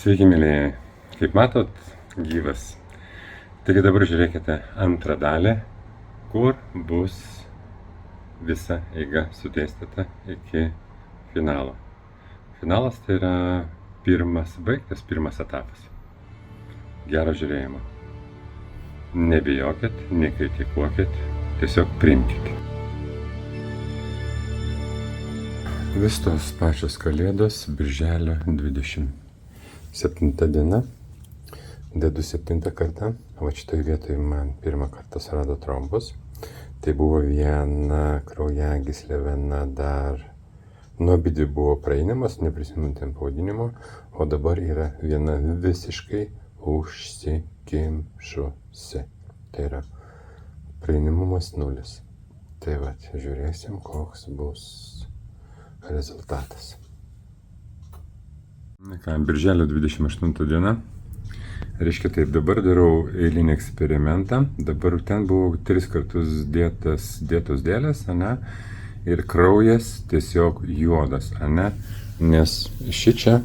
Sveiki, mėlyjei. Kaip matot, gyvas. Taigi dabar žiūrėkite antrą dalį, kur bus visa eiga sudėstyta iki finalo. Finalas tai yra pirmas etapas. Gero žiūrėjimo. Nebijokit, nekritikuokit, tiesiog priimkit. Vis tos pačios kalėdos, birželio 27 diena, dedu 7 kartą, va šitoj vietoj man pirmą kartą surado trombus. Tai buvo viena kraujagyslė, viena dar nuo abidvi buvo praeinamas, neprisimenu ten pavadinimo, o dabar yra viena visiškai užsikimšusi. Tai yra praeinamumas 0. Tai va, žiūrėsim, koks bus rezultatas. Birželio 28 diena. Reiškia taip, dabar darau eilinį eksperimentą. Dabar ten buvo 3 kartus dėtos dėlės, ane? Ir kraujas tiesiog juodas, ane? Nes šičia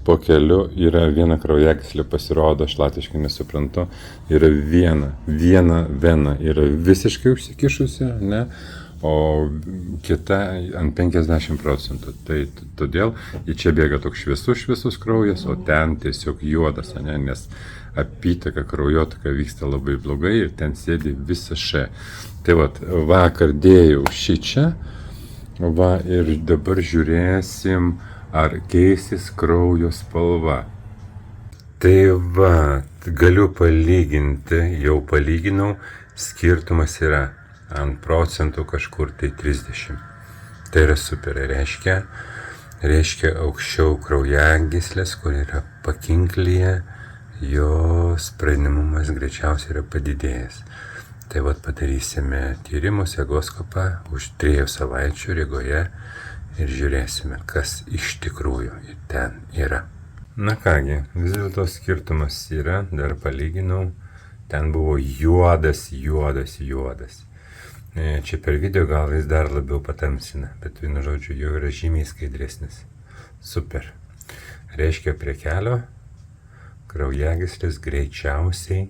po keliu yra viena kraujagyslė, pasirodo, aš latviškai nesuprantu, yra viena vena yra visiškai užsikišusi, ane? O kita ant 50%. Tai todėl į čia bėga toks šviesus kraujas, o ten tiesiog juodas, ane? Nes apytaka, kraujotaka vyksta labai blogai ir ten sėdi visa š. Tai vat, vakar dėjau šičia, va, ir dabar žiūrėsim, ar keisis kraujo spalva. Tai va, galiu palyginti, jau palyginau, skirtumas yra ant procentų kažkur tai 30. Tai yra super, reiškia aukščiau kraujagyslės, kur yra pakinklyje, jos praeinamumas greičiausiai yra padidėjęs. Tai vat padarysime tyrimus, egoskopą už 3 savaičių Rygoje ir žiūrėsime, kas iš tikrųjų ten yra. Na kągi, vis dėlto skirtumas yra, dar palyginau, ten buvo juodas. Čia per video gal jis dar labiau patamsina, bet vienu žodžiu jau yra žymiai skaidresnis. Super. Reiškia prie kelio kraujagyslės greičiausiai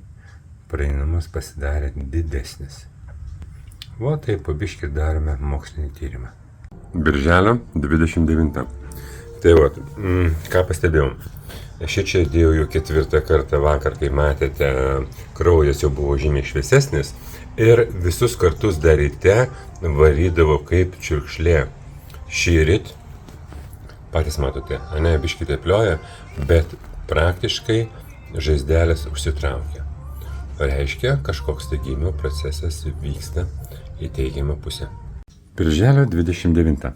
praeinamas pasidarė didesnis. O tai po biškį darome mokslinį tyrimą. Birželio 29. Tai va, ką pastebėjau. Šičia dėjau jau 4 kartą vakar, kai matėte, kraujas jau buvo žymiai šviesesnis. Ir visus kartus dar ryte varydavo kaip čiurkšlė. Šįryt, patys matote, ane, biškį teplioja, bet praktiškai žaizdelės užsitraukia. Reiškia, kažkoks tai gimimo procesas vyksta į teigiamą pusę. Birželio 29.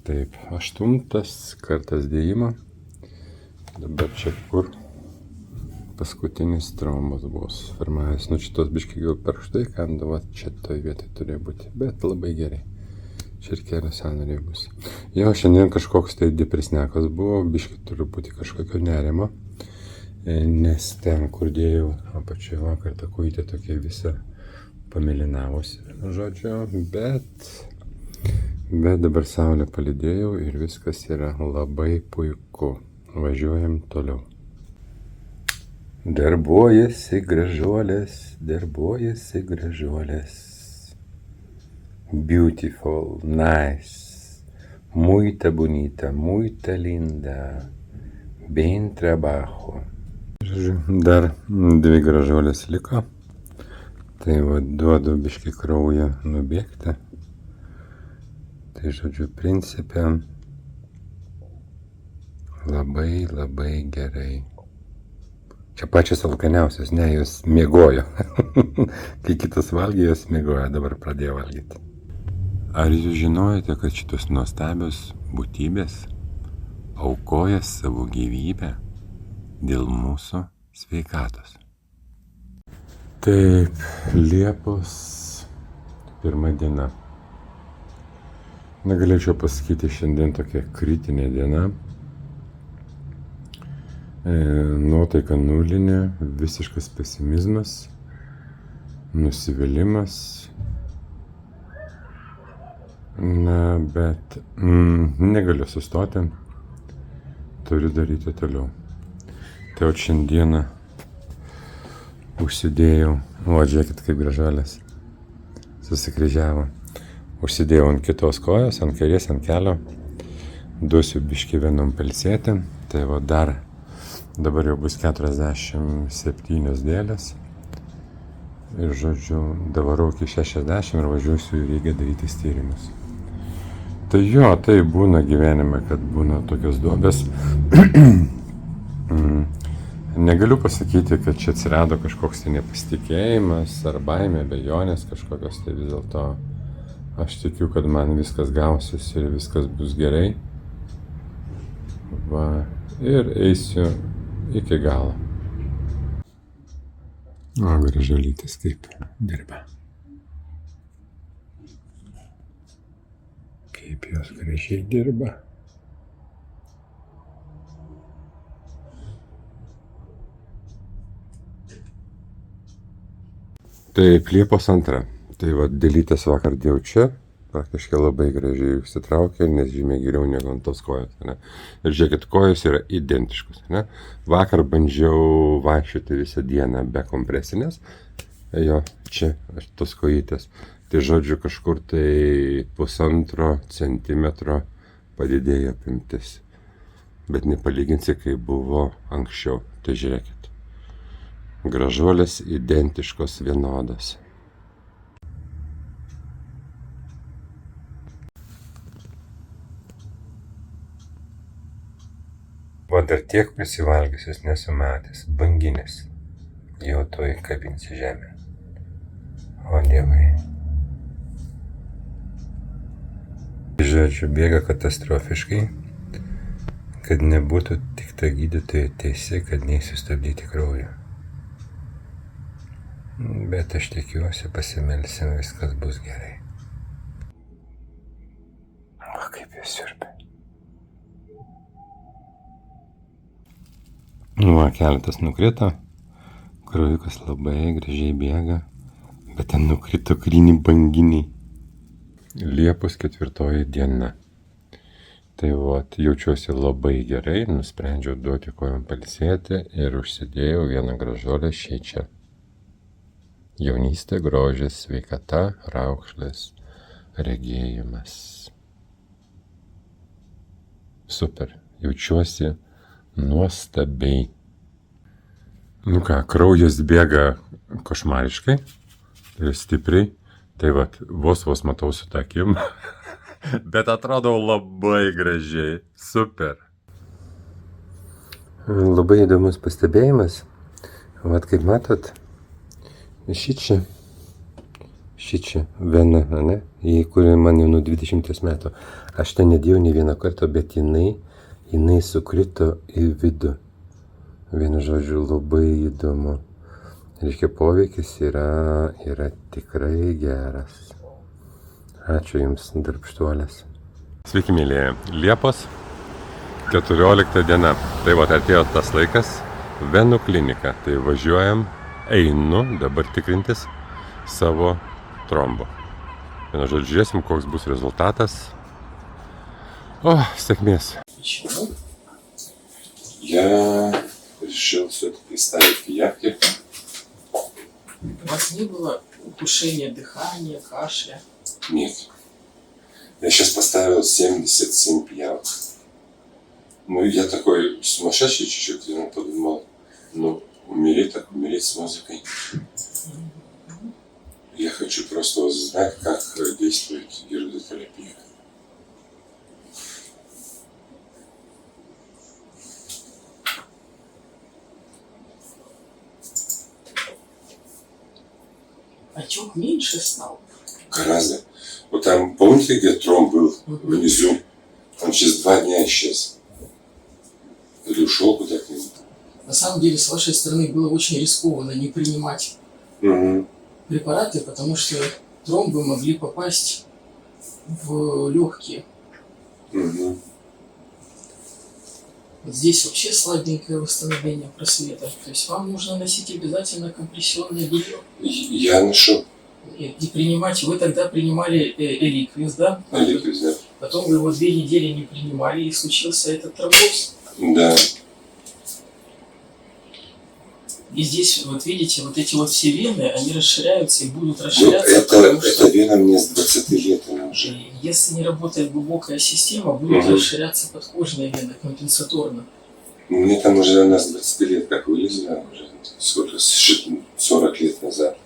Taip, 8 kartas dėjimo. Dabar čia kur paskutinis trombas buvo suformavęs. Nu, šitos biškai gal per štai kandavo, čia toj vietoj turėjo būti, bet labai gerai. Čia ir kelios sąnariai bus. Jo, šiandien kažkoks tai depresniakas buvo, biškai turi būti kažkokio nerimo. Nes ten, kur dėjau apačioje vakar, ta kojytė tokia visa pamėlynavosi, žodžiu, bet dabar saulę palydėjau ir viskas yra labai puiku. Važiuojam toliau. Darbuojasi gražuolės. Beautiful, nice, muita bonita, muita linda, bien trabajo. Dar 2 gražuolės liko. Tai va, duodu biškį kraują nubėgti. Tai žodžiu, principe labai gerai. Čia pačios alkaniausios, ne, jos miegojo. Kai kitas valgė, jos miegojo, dabar pradėjo valgyti. Ar jūs žinojate, kad šitos nuostabios būtybės aukoja savo gyvybę dėl mūsų sveikatos? Taip, Liepos 1 diena. Negalėčiau pasakyti, šiandien tokia kritinė diena. Nuotaika nulinė, visiškas pesimizmas, nusivylimas. Na, bet negaliu sustoti, turiu daryti toliau. Tai jau šiandieną užsidėjau, žiūrėkit kaip gražuolės susikryžiavo. Užsidėjau ant kitos kojos, ant kairės, ant kelio. Duosiu biškį vienom pailsėti. Tai va dar, dabar jau bus 47 dėlės. Ir žodžiu, davarau iki 60 ir važiuosiu į Rygą daryti tyrimus. Tai jo, tai būna gyvenime, kad būna tokios duobės. Negaliu pasakyti, kad čia atsirado kažkoks tai nepasitikėjimas ar baimė, abejonės kažkokios, tai vis dėlto aš tikiu, kad man viskas gausis ir viskas bus gerai. Va, ir eisiu iki galo. O, gražuolytės kaip dirba. Kaip jos gražiai dirba. Taip, Liepos 2. Tai va, dėlytės vakar dėjau čia. Praktiškai labai gražiai užsitraukė, nes žymiai geriau negu ant tos kojos. Ne? Ir žiūrėkit, kojos yra identiškos. Ne? Vakar bandžiau vaikščioti visą dieną be kompresinės. Jo, čia, tos kojytės. Tai žodžiu, kažkur tai 1,5 centimetro padidėjo apimtis. Bet nepalyginsi, kaip buvo anksčiau. Tai žiūrėkit. Gražuolės identiškos vienodos. O dar tiek prisivalgysius nesu matęs. Banginis. Jau tuoj kabinsi žemę. O dievai. Žodžiu, bėga katastrofiškai. Kad nebūtų tik ta gydytojo teisė, kad neįsustabdyti kraujo. Bet aš tikiuosi, pasimelsim, viskas bus gerai. O kaip jūs siurbia. Va, keletas nukrito, kraujukas labai gražiai bėga, bet ten nukrito kryni banginiai. Liepos 4 diena. Tai va, jaučiuosi labai gerai, nusprendžiau duoti kojom pailsėti ir užsidėjau vieną gražuolę šičia. Jaunystė, grožis, sveikata, raukšlės, regėjimas. Super, jaučiuosi nuostabiai. Nu ką, kraujas bėga košmariškai ir stipriai. Tai vat, vos matau su takim. Bet atrodau labai gražiai. Super. Labai įdomus pastebėjimas. Vat kaip matot, šičia vena, ne? Į kurį man jau nuo 20 metų. Aš ten nedėjau ne vieną kartą, bet jinai sukrito į vidų. Vienu žodžiu, labai įdomu. Reiškia, poveikis yra tikrai geras. Ačiū Jums, darbštuolės. Sveiki, mėlyje. Liepos 14 diena. Tai va, atėjo tas laikas. Venų klinika. Tai važiuojam, einu dabar tikrintis savo trombo. Vienu žodžiu, žiūrėsim, koks bus rezultatas. O, сėkmės. Почему? Я решил все-таки ставить пиявки. У вас не было ухудшения дыхания, кашля? Нет. Я сейчас поставил 77 пиявок. Ну, я такой сумасшедший чуть-чуть, я подумал, умереть с музыкой. Я хочу просто узнать, как действует гирдотерапия. Отек меньше стал? Гораздо. Вот там, помните, где тромб был внизу? Он через 2 дня исчез. Или ушел куда-то. На самом деле, с вашей стороны было очень рискованно не принимать препараты, потому что тромбы могли попасть в легкие. Вот здесь вообще слабенькое восстановление просвета. То есть вам нужно носить обязательно компрессионное белье. Я ношу. И принимать, вы тогда принимали Эликвис, да? Эликвис, да. Потом вы его 2 недели не принимали, и случился этот тромбоз. Да. И здесь, вот видите, вот эти вот все вены, они расширяются и будут Ну, расширяться, потому что это вена мне с 20 лет она уже. если не работает глубокая система, будут расширяться подкожные вены компенсаторно. Мне там уже она с 20 лет как вылезла, уже сколько, 40 лет назад.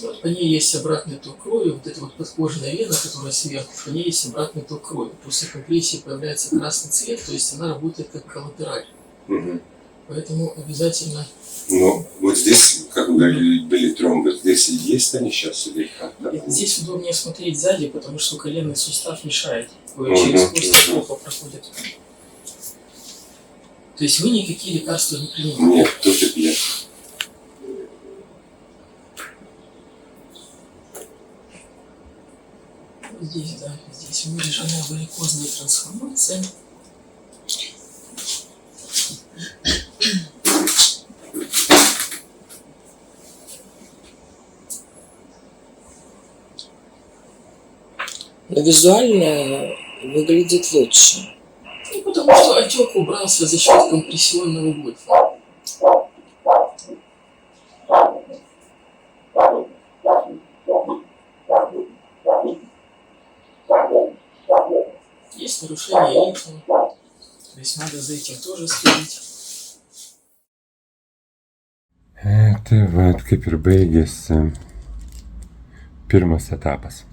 Вот по ней есть обратный ток крови, вот эта вот подкожная вена, которая сверху, по ней есть обратный ток крови. После компрессии появляется красный цвет, то есть она работает как коллатераль. Угу. Поэтому обязательно... Но вот здесь, как вы говорили, были тромбы, здесь и есть они сейчас или как? Здесь удобнее смотреть сзади, потому что коленный сустав мешает. Через кости плохо проходит. То есть вы никакие лекарства не принимаете? Нет, только нет. Здесь, да, здесь выраженная варикозная трансформация. Но визуально выглядит лучше. Ну, потому что отек убрался за счет компрессионного гольфа. Есть нарушение ритма, то есть надо за этим тоже следить. Tai vad, kaip ir baigėsi pirmas etapas.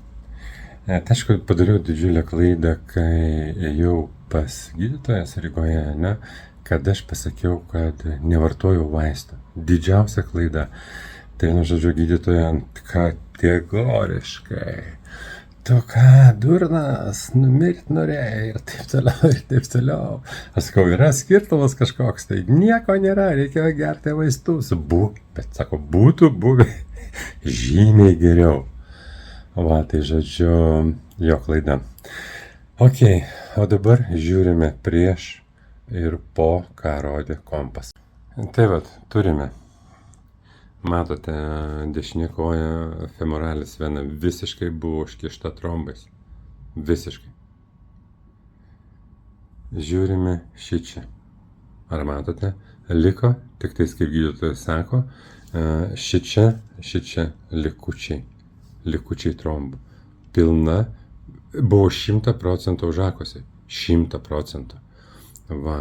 Tai aišku, padariau didžiulę klaidą, kai ėjau pas gydytojas Rygoje, ne, kad aš pasakiau, kad nevartojau vaistų. Didžiausia klaida. Tai, žodžiu, gydytoja kategoriškai. Tu ką, durnas, numirt norėjai ir taip toliau, ir taip toliau. Aš sakau, yra skirtumas kažkoks, tai nieko nėra, reikėjo gerti vaistus. Bet sako, būtų buvę žymiai geriau. Va, tai žodžiu, jo klaida. Ok, o dabar žiūrime prieš ir po, ką rodė kompas. Tai va, turime. Matote, dešinė koja femoralis vena visiškai buvo užkišta trombais. Visiškai. Žiūrime šičia. Ar matote? Liko, tik tais kaip gydytojas sako, šičia likučiai. Likučiai trombų. Pilna. Buvo 100% užakusi. 100%. Va.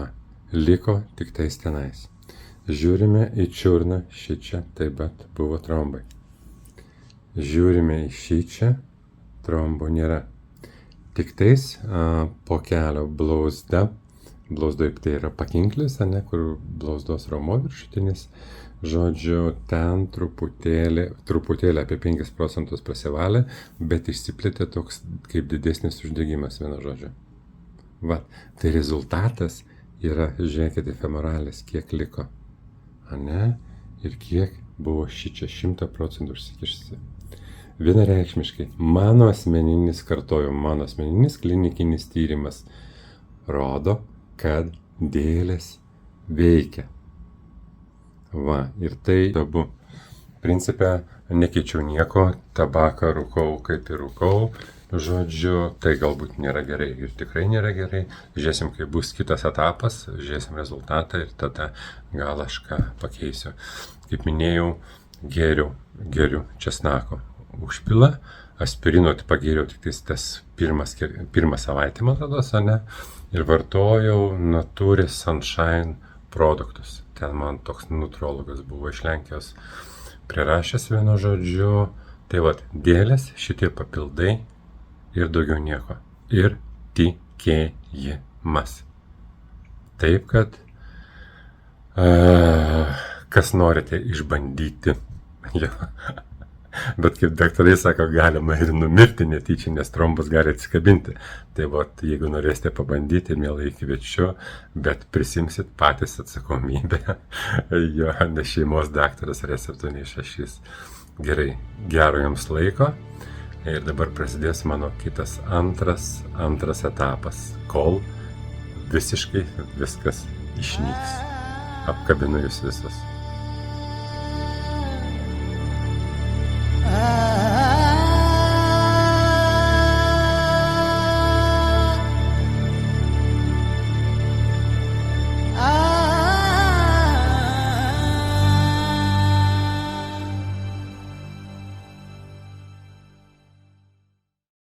Liko tik tais tenais. Žiūrime į čiurną, šičia taip pat buvo trombai. Žiūrime į šičia, trombų nėra. Tik tais po kelio blauzda, blauzdoj tai yra pakinklis, ne, kur blauzdos raumuo viršutinis, žodžiu, ten truputėlį apie 5% prasivalė, bet išsiplėtė toks kaip didesnis uždegimas, vienu žodžiu. Va, tai rezultatas yra, žiūrėkite, femoralis, kiek liko. Ne? Ir kiek buvo šičia 100% užsikišsi. Vienareikšmiškai, mano asmeninis klinikinis tyrimas rodo, kad dėlės veikia. Va, ir tai abu. Principe, nekeičiau nieko, tabaką rūkau kaip ir rūkau. Žodžiu, tai galbūt nėra gerai ir tikrai nėra gerai. Žiūrėsim, kai bus kitas etapas, žiūrėsim rezultatą ir tada gal aš ką pakeisiu. Kaip minėjau, geriu česnako užpilą, aspirino pagėriau tik tas pirmą savaitę, man atrodo, ne, ir vartojau Nature Sunshine produktus. Ten man toks nutrologas buvo iš Lenkijos prirašęs vienu žodžiu. Tai vat, dėlės, šitie papildai ir daugiau nieko. Ir tikėjimas. Taip, kad kas norite išbandyti, jo. Bet kaip daktarai sako, galima ir numirti netyčia, nes trombas gali atsikabinti. Tai vat, jeigu norėsite pabandyti, mielai kviečiu, bet prisimsit patys atsakomybę. Jo, ne šeimos daktaras receptų neišrašys. Gerai, gero jums laiko. Ir dabar prasidės mano kitas antras etapas, kol visiškai viskas išnyks. Apkabinu jūs visus.